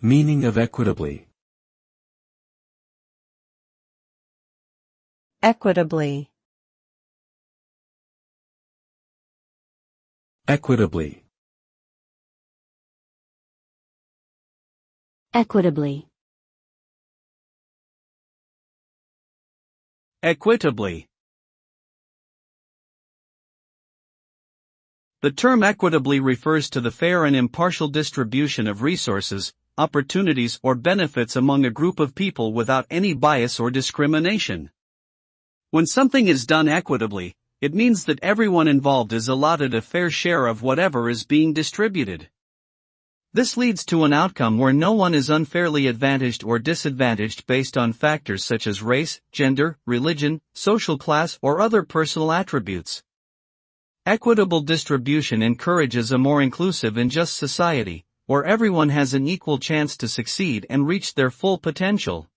Meaning of equitably. Equitably. Equitably. Equitably. Equitably. The term equitably refers to the fair and impartial distribution of resources, opportunities or benefits among a group of people without any bias or discrimination. When something is done equitably, it means that everyone involved is allotted a fair share of whatever is being distributed. This leads to an outcome where no one is unfairly advantaged or disadvantaged based on factors such as race, gender, religion, social class, or other personal attributes. Equitable distribution encourages a more inclusive and just society, where everyone has an equal chance to succeed and reach their full potential.